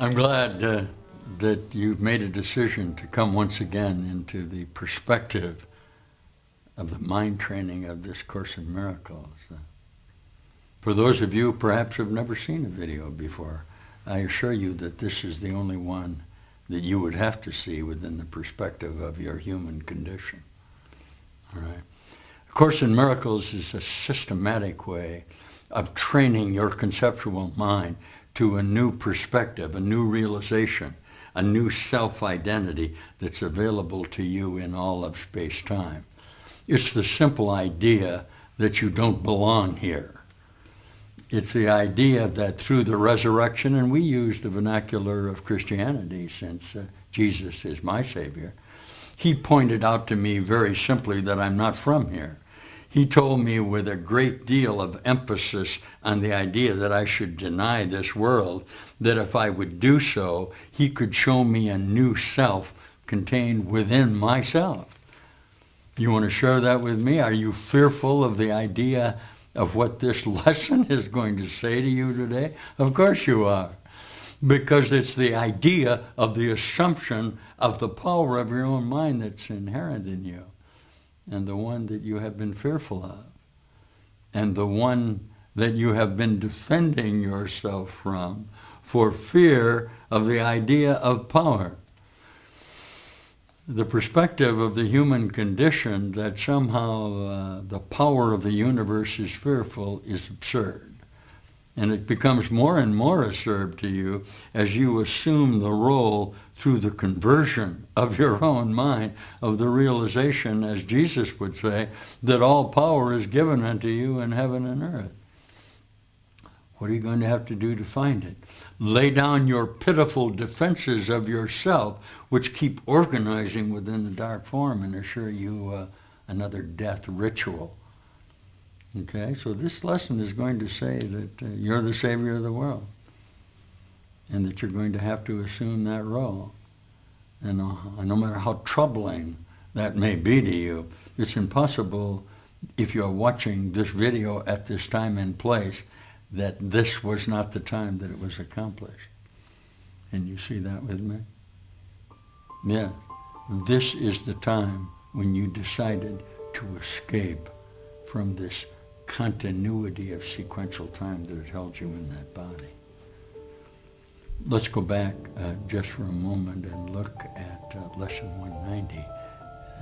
I'm glad that you've made a decision to come once again into the perspective of the mind training of this Course in Miracles. For those of you perhaps who have never seen a video before, I assure you that this is the only one that you would have to see within the perspective of your human condition. All right. A Course in Miracles is a systematic way of training your conceptual mind to a new perspective, a new realization, a new self-identity that's available to you in all of space-time. It's the simple idea that you don't belong here. It's the idea that through the resurrection, and we use the vernacular of Christianity since Jesus is my Savior, he pointed out to me very simply that I'm not from here. He told me with a great deal of emphasis on the idea that I should deny this world, that if I would do so, he could show me a new self contained within myself. You want to share that with me? Are you fearful of the idea of what this lesson is going to say to you today? Of course you are, because it's the idea of the assumption of the power of your own mind that's inherent in you, and the one that you have been fearful of, and the one that you have been defending yourself from for fear of the idea of power. The perspective of the human condition that somehow the power of the universe is fearful is absurd. And it becomes more and more absurd to you as you assume the role through the conversion of your own mind, of the realization, as Jesus would say, that all power is given unto you in heaven and earth. What are you going to have to do to find it? Lay down your pitiful defenses of yourself, which keep organizing within the dark form and assure you another death ritual. Okay, so this lesson is going to say that you're the Savior of the world, and that you're going to have to assume that role. And no matter how troubling that may be to you, it's impossible, if you're watching this video at this time and place, that this was not the time that it was accomplished. And you see that with me? Yeah. This is the time when you decided to escape from this continuity of sequential time that had held you in that body. Let's go back just for a moment and look at lesson 190.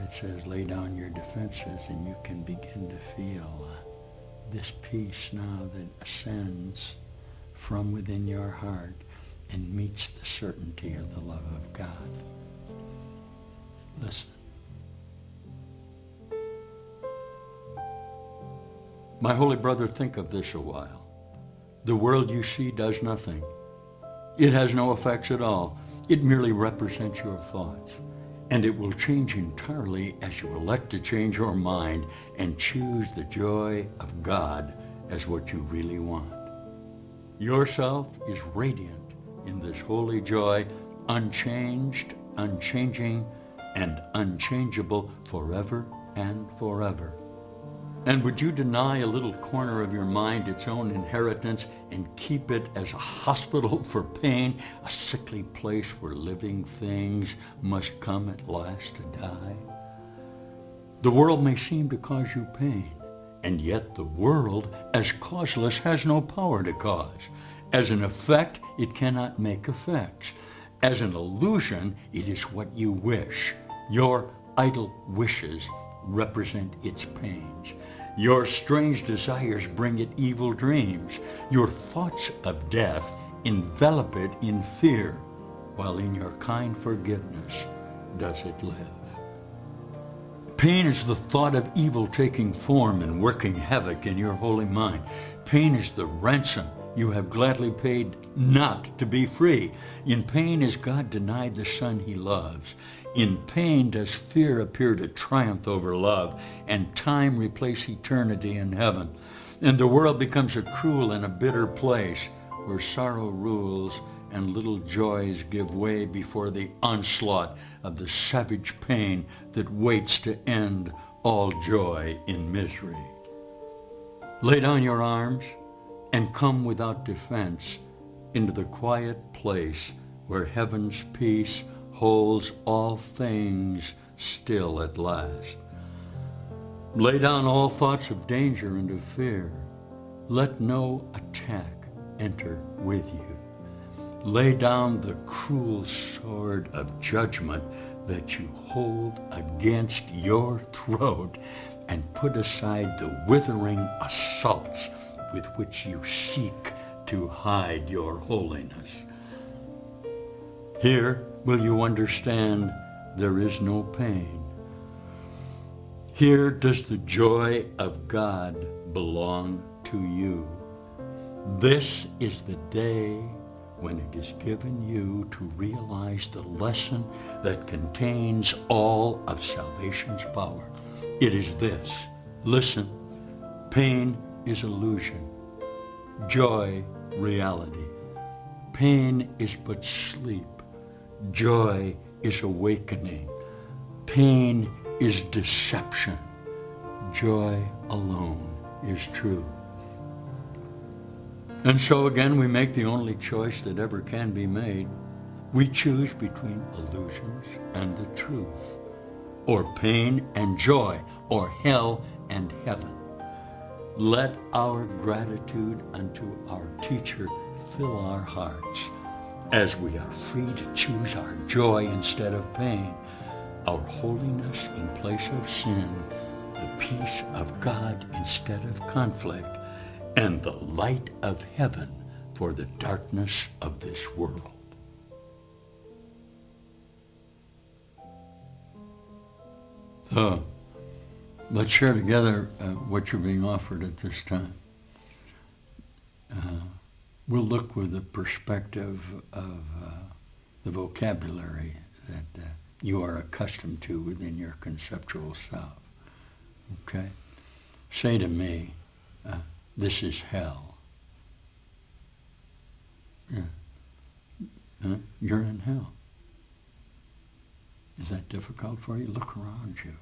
It says, lay down your defenses, and you can begin to feel this peace now that ascends from within your heart and meets the certainty of the love of God. Listen. My holy brother, think of this a while. The world you see does nothing. It has no effects at all. It merely represents your thoughts. And it will change entirely as you elect to change your mind and choose the joy of God as what you really want. Yourself is radiant in this holy joy, unchanged, unchanging, and unchangeable forever and forever. And would you deny a little corner of your mind its own inheritance and keep it as a hospital for pain, a sickly place where living things must come at last to die? The world may seem to cause you pain, and yet the world, as causeless, has no power to cause. As an effect, it cannot make effects. As an illusion, it is what you wish. Your idle wishes represent its pains. Your strange desires bring it evil dreams. Your thoughts of death envelop it in fear, while in your kind forgiveness does it live. Pain is the thought of evil taking form and working havoc in your holy mind. Pain is the ransom you have gladly paid not to be free. In pain is God denied the Son he loves. In pain does fear appear to triumph over love, and time replace eternity in heaven. And the world becomes a cruel and a bitter place where sorrow rules and little joys give way before the onslaught of the savage pain that waits to end all joy in misery. Lay down your arms and come without defense into the quiet place where heaven's peace holds all things still at last. Lay down all thoughts of danger and of fear. Let no attack enter with you. Lay down the cruel sword of judgment that you hold against your throat, and put aside the withering assaults with which you seek to hide your holiness. Here will you understand there is no pain. Here does the joy of God belong to you. This is the day when it is given you to realize the lesson that contains all of salvation's power. It is this. Listen, pain is illusion, joy reality. Pain is but sleep, joy is awakening. Pain is deception, joy alone is true. And so again, we make the only choice that ever can be made. We choose between illusions and the truth, or pain and joy, or hell and heaven. Let our gratitude unto our teacher fill our hearts, as we are free to choose our joy instead of pain, our holiness in place of sin, the peace of God instead of conflict, and the light of heaven for the darkness of this world. Let's share together what you're being offered at this time. We'll look with the perspective of the vocabulary that you are accustomed to within your conceptual self. Okay? Say to me, this is hell. Yeah. You're in hell. Is that difficult for you? Look around you.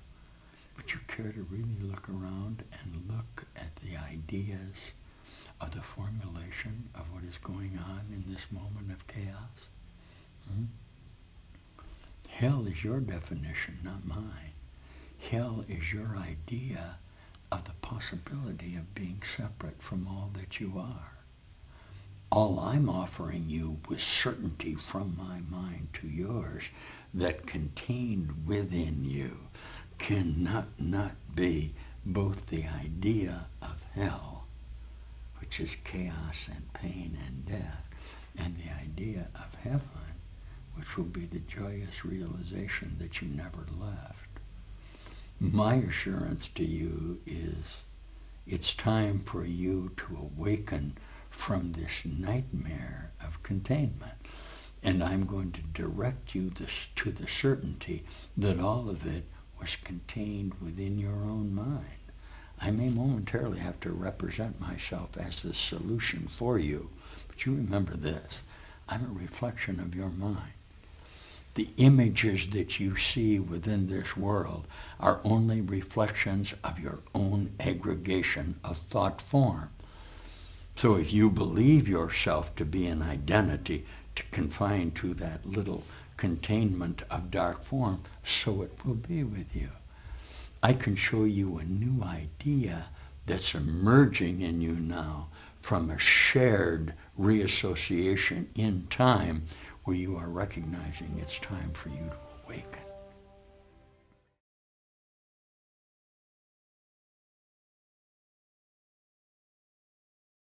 Would you care to really look around and look at the ideas of the formulation of what is going on in this moment of chaos? Hell is your definition, not mine. Hell is your idea of the possibility of being separate from all that you are. All I'm offering you with certainty from my mind to yours that contained within you cannot not be both the idea of hell, which is chaos and pain and death, and the idea of heaven, which will be the joyous realization that you never left. My assurance to you is it's time for you to awaken from this nightmare of containment. And I'm going to direct you to the certainty that all of it was contained within your own mind. I may momentarily have to represent myself as the solution for you, but you remember this. I'm a reflection of your mind. The images that you see within this world are only reflections of your own aggregation of thought form. So if you believe yourself to be an identity to confine to that little containment of dark form, so it will be with you. I can show you a new idea that's emerging in you now from a shared reassociation in time where you are recognizing it's time for you to awaken.